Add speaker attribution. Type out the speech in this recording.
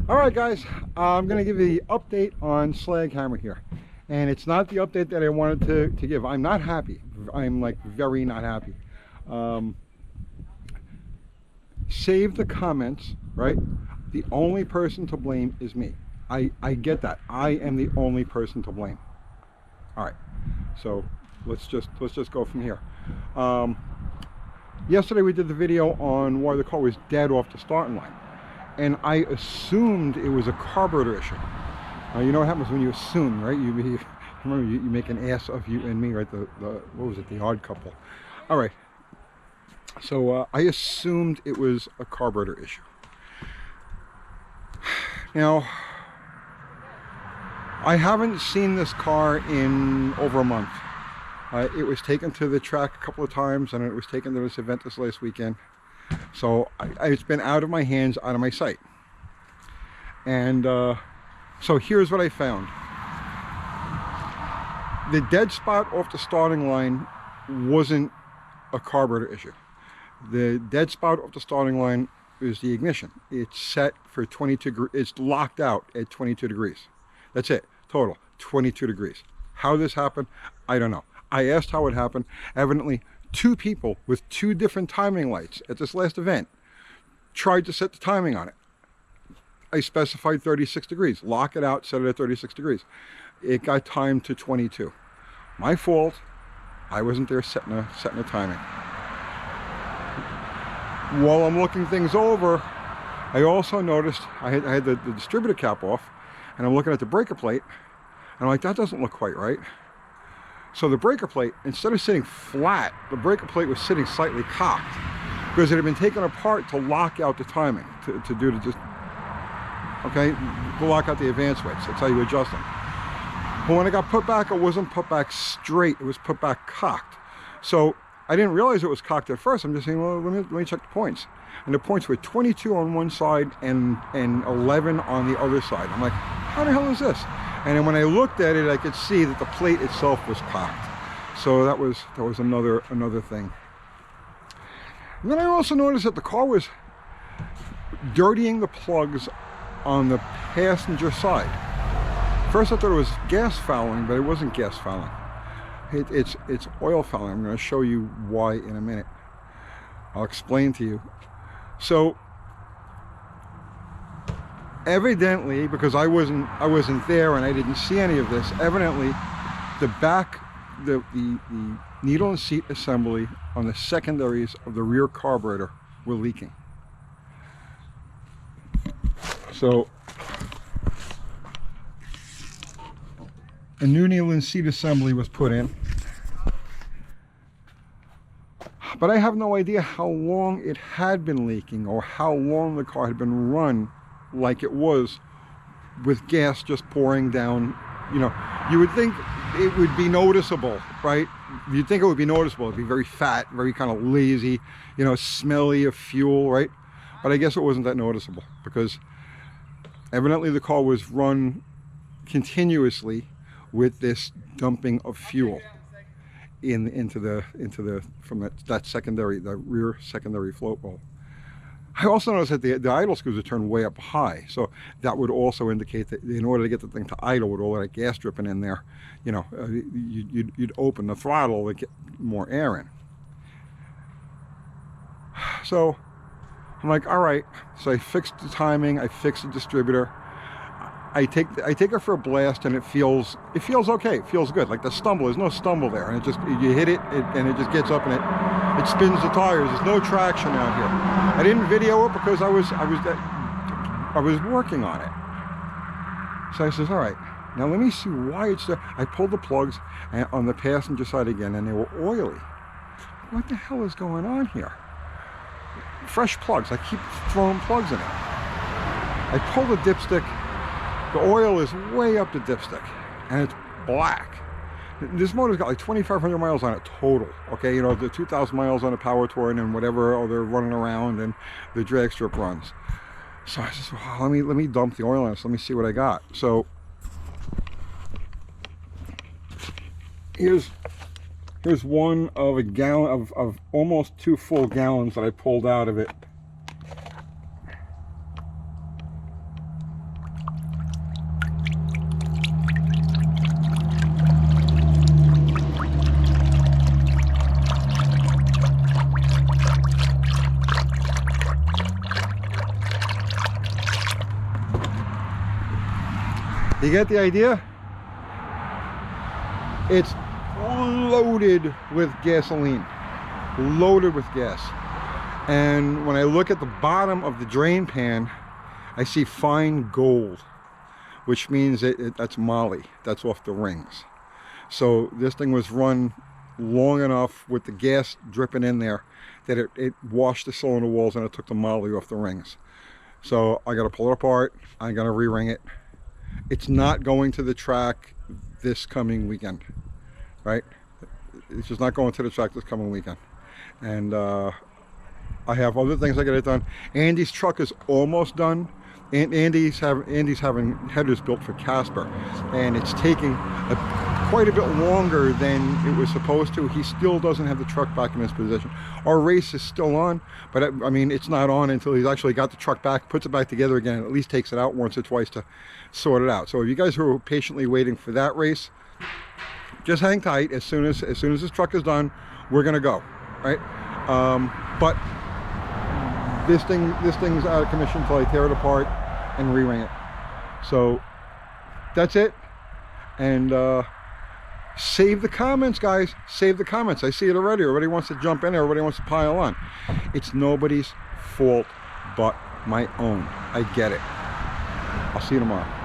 Speaker 1: All right, guys, I'm going to give you the update on Slaghammer here. And it's not the update that I wanted to give. I'm not happy. I'm like very not happy. Save the comments, right? The only person to blame is me. I get that. I am the only person to blame. All right, so let's just go from here. Yesterday we did the video on why the car was dead off the starting line, and I assumed it was a carburetor issue. You know what happens when you assume, right? You remember you make an ass of you and me, right? The what was it? The Odd Couple. All right. So I assumed it was a carburetor issue. Now, I haven't seen this car in over a month. It was taken to the track a couple of times, and it was taken to this event this last weekend. So it's been out of my hands, out of my sight. And so here's what I found. The dead spot off the starting line wasn't a carburetor issue. The dead spot off the starting line is the ignition. It's set for 22 degrees. It's locked out at 22 degrees. That's it. Total 22 degrees. How this happened, I don't know. I asked how it happened. Evidently, two people with two different timing lights at this last event tried to set the timing on it. I specified 36 degrees. Lock it out, set it at 36 degrees. It got timed to 22. My fault. I wasn't there setting the timing. While I'm looking things over, I also noticed I had the distributor cap off, and I'm looking at the breaker plate, and I'm like, that doesn't look quite right. So the breaker plate, instead of sitting flat, the breaker plate was sitting slightly cocked, because it had been taken apart to lock out the timing, to lock out the advance weights. That's how you adjust them. But when it got put back, it wasn't put back straight, it was put back cocked. So I didn't realize it was cocked at first. I'm just saying, well, let me check the points. And the points were 22 on one side and 11 on the other side. I'm like, how the hell is this? And then when I looked at it, I could see that the plate itself was cocked. So that was another thing. And then I also noticed that the car was dirtying the plugs on the passenger side. First I thought it was gas fouling, but it wasn't gas fouling. It's oil fouling. I'm going to show you why in a minute. I'll explain to you. So evidently, because I wasn't there and I didn't see any of this, evidently the needle and seat assembly on the secondaries of the rear carburetor were leaking. So a new needle and seat assembly was put in, but I have no idea how long it had been leaking or how long the car had been run like it was, with gas just pouring down. You know, you would think it would be noticeable, right? You'd think it would be noticeable. It'd be very fat, very kind of lazy, you know, smelly of fuel, right? But I guess it wasn't that noticeable, because evidently the car was run continuously with this dumping of fuel into the from that secondary, the rear secondary float bowl. I also noticed that the idle screws are turned way up high, so that would also indicate that in order to get the thing to idle with all that gas dripping in there, you know, you'd open the throttle to get more air in. So I'm like, all right. So I fixed the timing, I fixed the distributor. I take it for a blast, and it feels okay. It feels good. Like the stumble, there's no stumble there, and it just, you hit it, and it just gets up and it spins the tires. There's no traction out here. I didn't video it because I was working on it. So I says, all right, now let me see why it's there. I pulled the plugs on the passenger side again, and they were oily. What the hell is going on here? Fresh plugs. I keep throwing plugs in it. I pull the dipstick. The oil is way up the dipstick, and it's black. This motor's got like 2,500 miles on it total. Okay, you know, the 2,000 miles on a power tour, and whatever other running around, and the drag strip runs. So I said, well, let me dump the oil in this. Let me see what I got. So here's one of a gallon of almost 2 full gallons that I pulled out of it. You get the idea? It's loaded with gasoline, loaded with gas. And when I look at the bottom of the drain pan, I see fine gold, which means that's moly. That's off the rings. So this thing was run long enough with the gas dripping in there that it washed the cylinder walls and it took the moly off the rings. So I got to pull it apart. I got to re-ring it. It's not going to the track this coming weekend, right? It's just not going to the track this coming weekend. And I have other things I got it done. Andy's truck is almost done. And Andy's having headers built for Casper, and it's taking quite a bit longer than it was supposed to. He still doesn't have the truck back in his position. Our race is still on, but I mean, it's not on until he's actually got the truck back, puts it back together again, and at least takes it out once or twice to sort it out. So if you guys who are patiently waiting for that race, just hang tight. As soon as this truck is done, we're gonna go, right? But this thing's out of commission until I tear it apart and re-ring it. So that's it. And save the comments, guys. Save the comments. I see it already. Everybody wants to jump in. Everybody wants to pile on. It's nobody's fault but my own. I get it. I'll see you tomorrow.